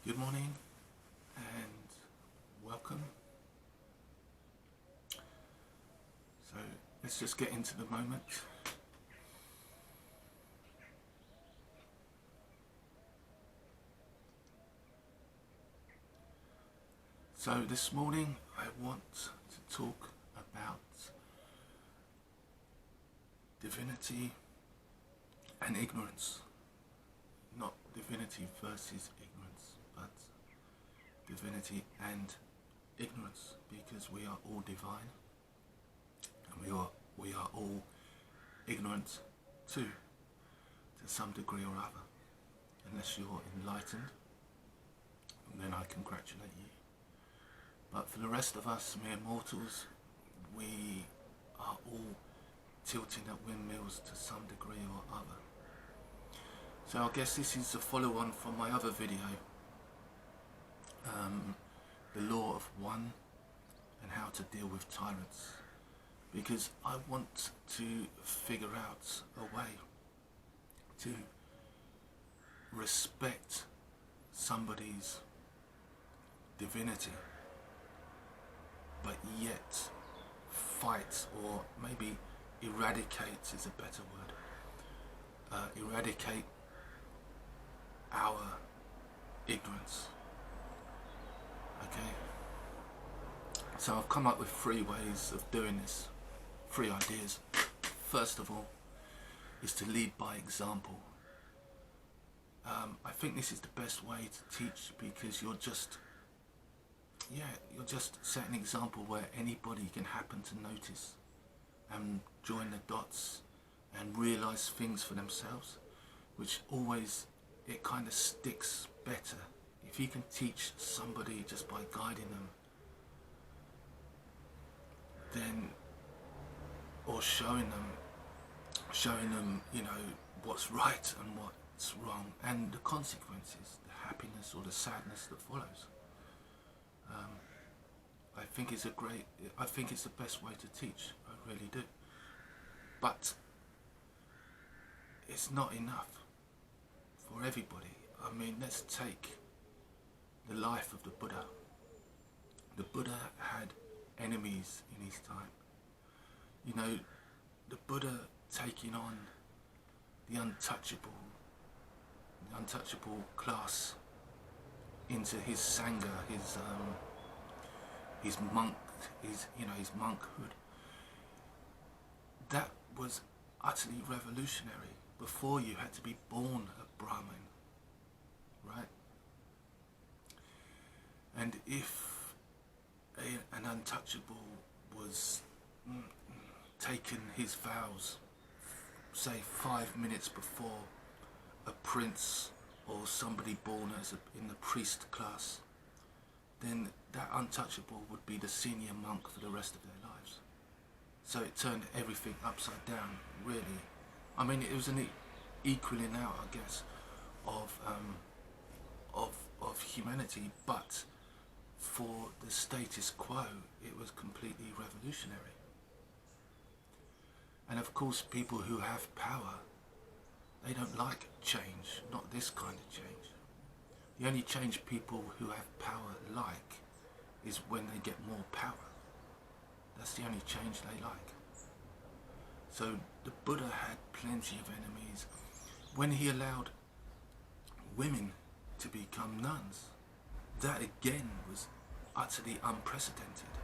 Good morning and welcome. So let's just get into the moment. So this morning I want to talk about divinity and ignorance. Not divinity versus ignorance, but divinity and ignorance, because we are all divine and we are all ignorant too, to some degree or other. Unless you're enlightened, then I congratulate you. But for the rest of us mere mortals, we are all tilting at windmills to some degree or other. So I guess this is a follow-on from my other video, the law of one and how to deal with tyrants, because I want to figure out a way to respect somebody's divinity, but yet fight, or maybe eradicate is a better word, eradicate our ignorance. Okay, so I've come up with 3 ways of doing this, 3 ideas. First of all is to lead by example. I think this is the best way to teach, because you're just setting an example where anybody can happen to notice and join the dots and realize things for themselves, which always, it kind of sticks better. If you can teach somebody just by guiding them, then, or showing them, you know, what's right and what's wrong, and the consequences, the happiness or the sadness that follows. I think it's the best way to teach. I really do. But it's not enough for everybody. I mean, let's take the life of the Buddha. The Buddha had enemies in his time. You know, the Buddha taking on the untouchable class into his sangha, his monk, his monkhood. That was utterly revolutionary. Before, you had to be born a Brahmin, right? And if an untouchable was taking his vows, say 5 minutes before a prince or somebody born in the priest class, then that untouchable would be the senior monk for the rest of their lives. So it turned everything upside down, really. I mean, it was an equaling out, I guess, of humanity, but for the status quo, it was completely revolutionary. And of course, people who have power, they don't like change, not this kind of change. The only change people who have power like is when they get more power. That's the only change they like. So the Buddha had plenty of enemies. When he allowed women to become nuns, that again was utterly unprecedented.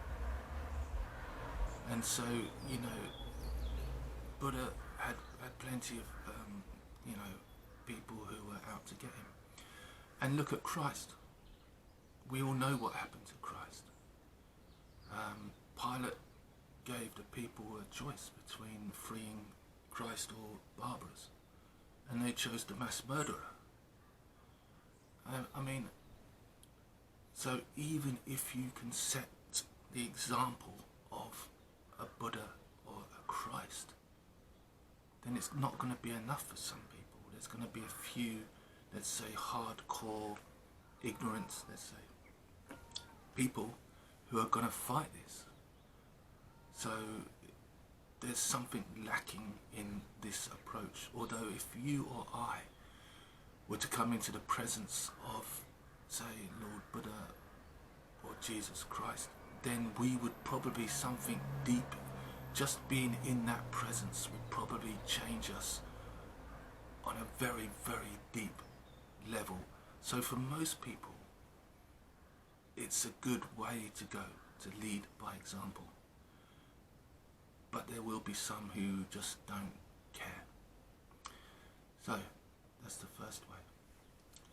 And so, you know, Buddha had plenty of people who were out to get him. And look at Christ. We all know what happened to Christ. Pilate gave the people a choice between freeing Christ or Barabbas, and they chose the mass murderer. I mean, so even if you can set the example of a Buddha or a Christ, then it's not going to be enough for some people. There's going to be a few, let's say, hardcore ignorance, let's say, people who are going to fight this. So there's something lacking in this approach. Although if you or I were to come into the presence of say Lord Buddha or Jesus Christ, then we would probably something deep. Just being in that presence would probably change us on a very, very deep level. So for most people, it's a good way to go, to lead by example. But there will be some who just don't care. So that's the first way.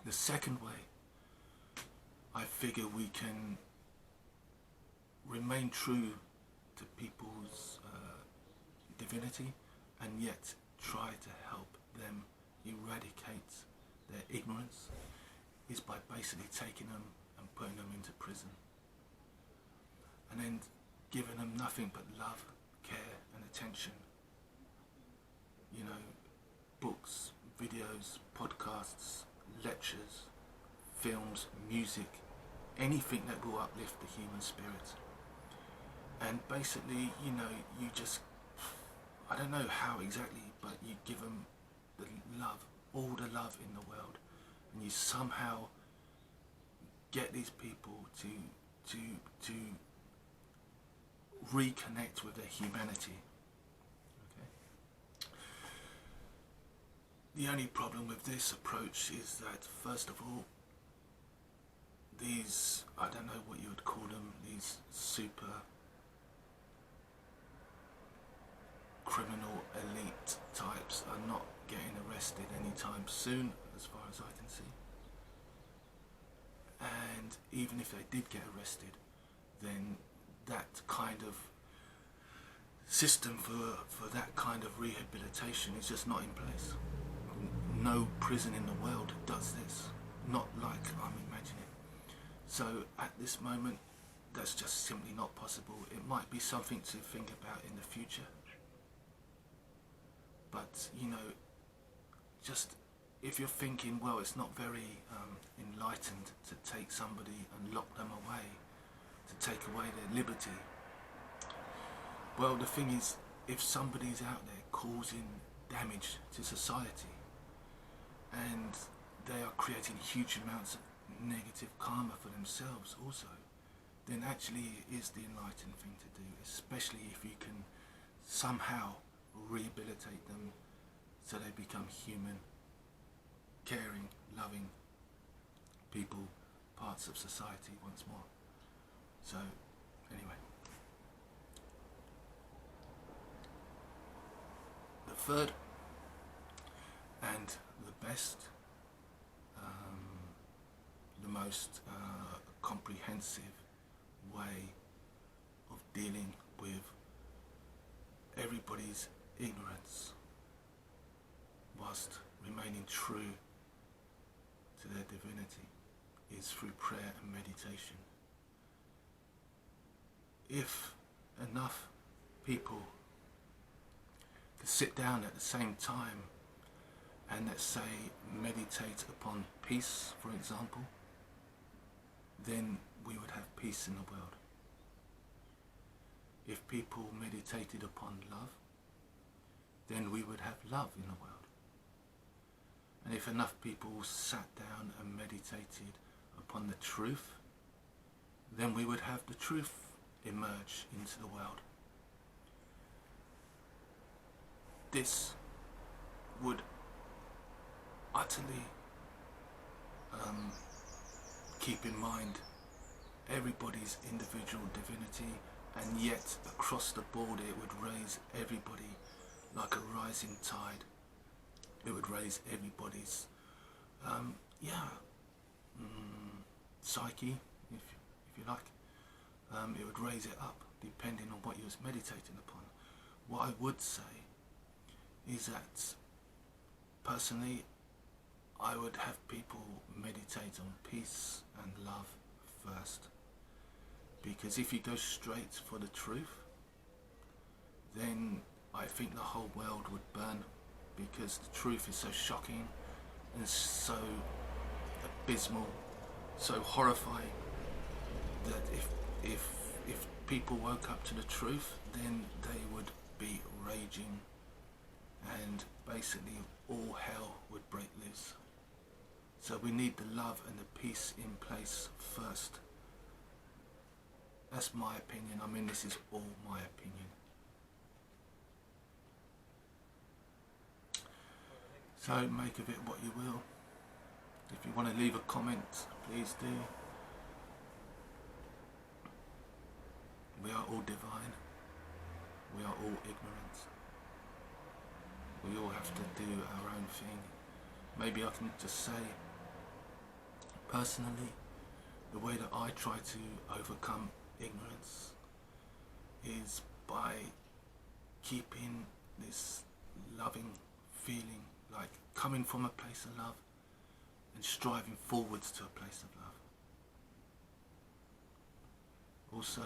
The second way, I figure we can remain true to people's divinity and yet try to help them eradicate their ignorance, is by basically taking them and putting them into prison and then giving them nothing but love, care and attention. You know, books, videos, podcasts, lectures, films, music, anything that will uplift the human spirit. And basically, you know, you just, I don't know how exactly, but you give them the love, all the love in the world, and you somehow get these people to reconnect with their humanity. Okay? The only problem with this approach is that, first of all, these, I don't know what you would call them, these super criminal elite types are not getting arrested anytime soon, as far as I can see. And even if they did get arrested, then that kind of system for that kind of rehabilitation is just not in place. No prison in the world does this, not like I'm imagining. So at this moment, that's just simply not possible. It might be something to think about in the future. But, you know, just if you're thinking, well, it's not very enlightened to take somebody and lock them away, to take away their liberty. Well, the thing is, if somebody's out there causing damage to society and they are creating huge amounts of negative karma for themselves also, then actually it is the enlightened thing to do, especially if you can somehow rehabilitate them so they become human, caring, loving people, parts of society once more. So, anyway. The third and the best, the most comprehensive way of dealing with everybody's ignorance whilst remaining true to their divinity is through prayer and meditation. If enough people could sit down at the same time and, let's say, meditate upon peace, for example, then we would have peace in the world. If people meditated upon love, then we would have love in the world. And if enough people sat down and meditated upon the truth, then we would have the truth emerge into the world. This would utterly keep in mind everybody's individual divinity, and yet across the board it would raise everybody like a rising tide. It would raise everybody's psyche, if you like. It would raise it up depending on what you was meditating upon. What I would say is that personally I would have people meditate on peace and love first, because if you go straight for the truth, then I think the whole world would burn, because the truth is so shocking and so abysmal, so horrifying, that if people woke up to the truth, then they would be raging and basically all hell would break loose. So we need the love and the peace in place first. That's my opinion. I mean, this is all my opinion. So make of it what you will. If you want to leave a comment, please do. We are all divine. We are all ignorant. We all have to do our own thing. Maybe I can just say, personally, the way that I try to overcome ignorance is by keeping this loving feeling, like coming from a place of love and striving forwards to a place of love. Also,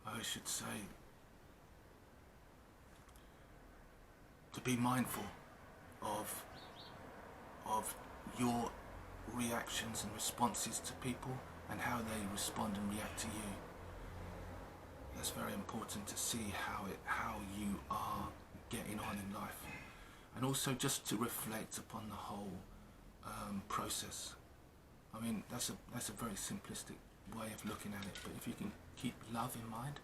I should say to be mindful of your reactions and responses to people and how they respond and react to you. That's very important to see how you are getting on in life, and also just to reflect upon the whole process. I mean, that's a very simplistic way of looking at it, but if you can keep love in mind,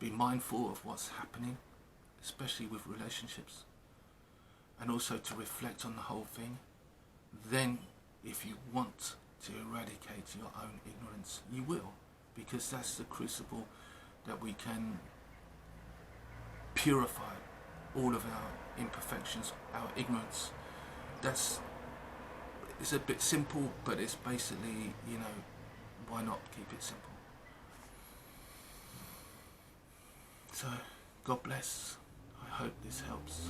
be mindful of what's happening, especially with relationships, and also to reflect on the whole thing, then if you want to eradicate your own ignorance, you will, because that's the crucible that we can purify all of our imperfections, our ignorance. It's a bit simple, but it's basically, you know, why not keep it simple? So, God bless. I hope this helps.